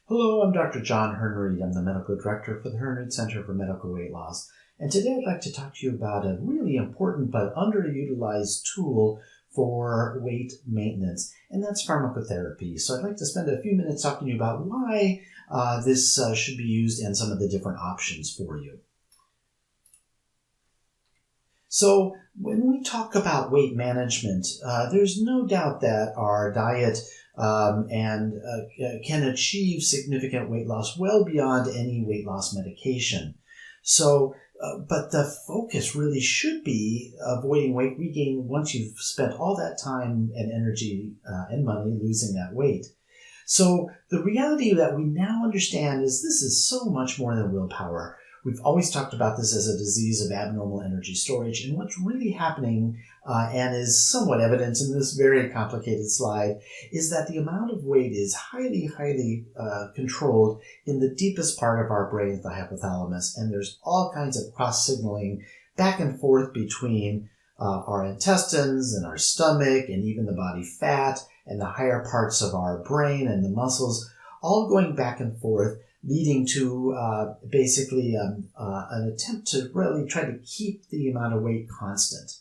Hello, I'm Dr. John Hernreid. I'm the Medical Director for the Hernreid Center for Medical Weight Loss. And today I'd like to talk to you about a really important but underutilized tool for weight maintenance, and that's pharmacotherapy. So I'd like to spend a few minutes talking to you about why this should be used and some of the different options for you. So when we talk about weight management, there's no doubt that our diet can achieve significant weight loss well beyond any weight loss medication. But the focus really should be avoiding weight regain once you've spent all that time and energy and money losing that weight. So the reality that we now understand is this is so much more than willpower. We've always talked about this as a disease of abnormal energy storage, and what's really happening, and is somewhat evident in this very complicated slide, is that the amount of weight is highly controlled in the deepest part of our brain, the hypothalamus, and there's all kinds of cross-signaling back and forth between our intestines and our stomach and even the body fat and the higher parts of our brain and the muscles, all going back and forth, leading to an attempt to really try to keep the amount of weight constant.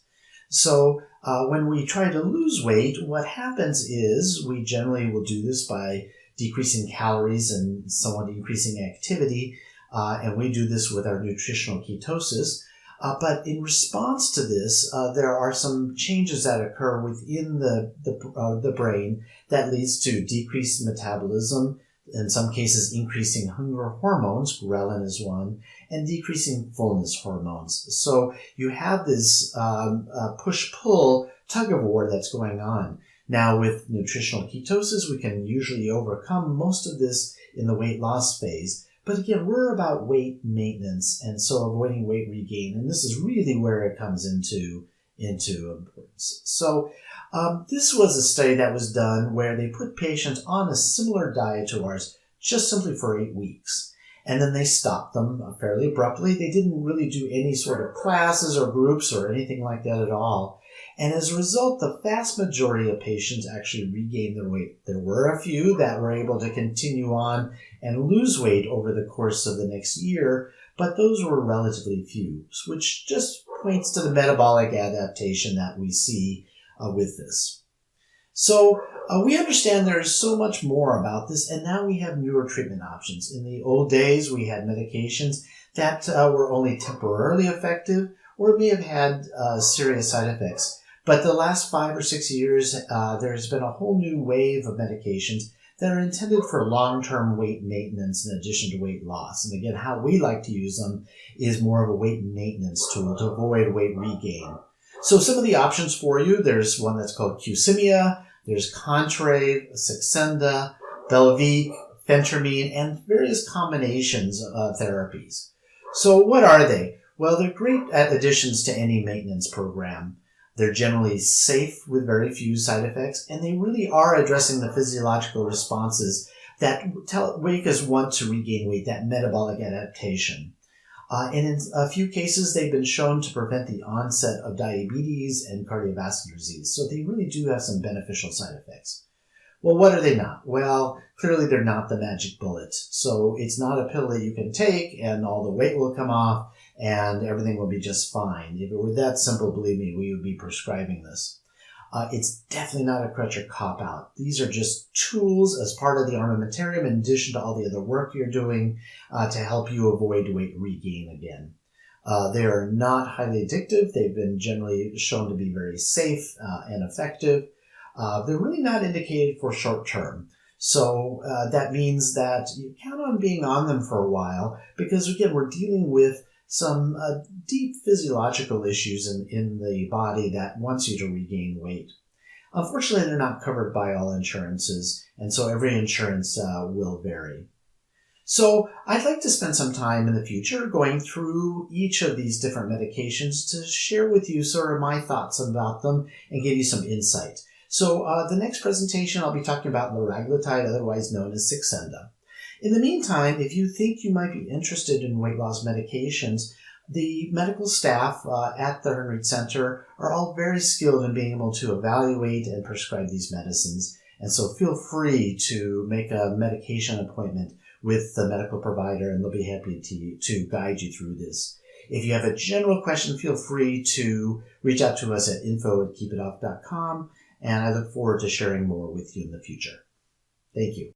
So when we try to lose weight, what happens is we generally will do this by decreasing calories and somewhat increasing activity, and we do this with our nutritional ketosis. But in response to this, there are some changes that occur within the brain that leads to decreased metabolism, in some cases increasing hunger hormones, ghrelin is one, and decreasing fullness hormones. So you have this push-pull tug-of-war that's going on. Now with nutritional ketosis, we can usually overcome most of this in the weight loss phase. But again, we're about weight maintenance, and so avoiding weight regain. And this is really where it comes into importance. So this was a study that was done where they put patients on a similar diet to ours just simply for 8 weeks. And then they stopped them fairly abruptly. They didn't really do any sort of classes or groups or anything like that at all. And as a result, the vast majority of patients actually regained their weight. There were a few that were able to continue on and lose weight over the course of the next year, but those were relatively few, which just points to the metabolic adaptation that we see with this. So we understand there is so much more about this, and now we have newer treatment options. In the old days, we had medications that were only temporarily effective or may have had serious side effects. But the last 5 or 6 years, there's been a whole new wave of medications that are intended for long-term weight maintenance in addition to weight loss. And again, how we like to use them is more of a weight maintenance tool to avoid weight regain. So some of the options for you, there's one that's called Qsymia, there's Contrave, Saxenda, Belviq, Phentermine, and various combinations of therapies. So what are they? Well, they're great additions to any maintenance program. They're generally safe with very few side effects, and they really are addressing the physiological responses that make us want to regain weight, that metabolic adaptation. And in a few cases, they've been shown to prevent the onset of diabetes and cardiovascular disease. So they really do have some beneficial side effects. Well, what are they not? Well, clearly they're not the magic bullet. So it's not a pill that you can take and all the weight will come off and everything will be just fine. If it were that simple, believe me, we would be prescribing this. It's definitely not a crutch or cop-out. These are just tools as part of the armamentarium in addition to all the other work you're doing to help you avoid weight regain again. They are not highly addictive. They've been generally shown to be very safe and effective. They're really not indicated for short term. So that means that you count on being on them for a while because, again, we're dealing with some deep physiological issues in the body that wants you to regain weight. Unfortunately, they're not covered by all insurances, and so every insurance will vary. So I'd like to spend some time in the future going through each of these different medications to share with you sort of my thoughts about them and give you some insight. So the next presentation, I'll be talking about liraglutide, otherwise known as Saxenda. In the meantime, if you think you might be interested in weight loss medications, the medical staff at the Hernreid Center are all very skilled in being able to evaluate and prescribe these medicines. And so feel free to make a medication appointment with the medical provider, and they'll be happy to guide you through this. If you have a general question, feel free to reach out to us at info@keepitoff.com, and I look forward to sharing more with you in the future. Thank you.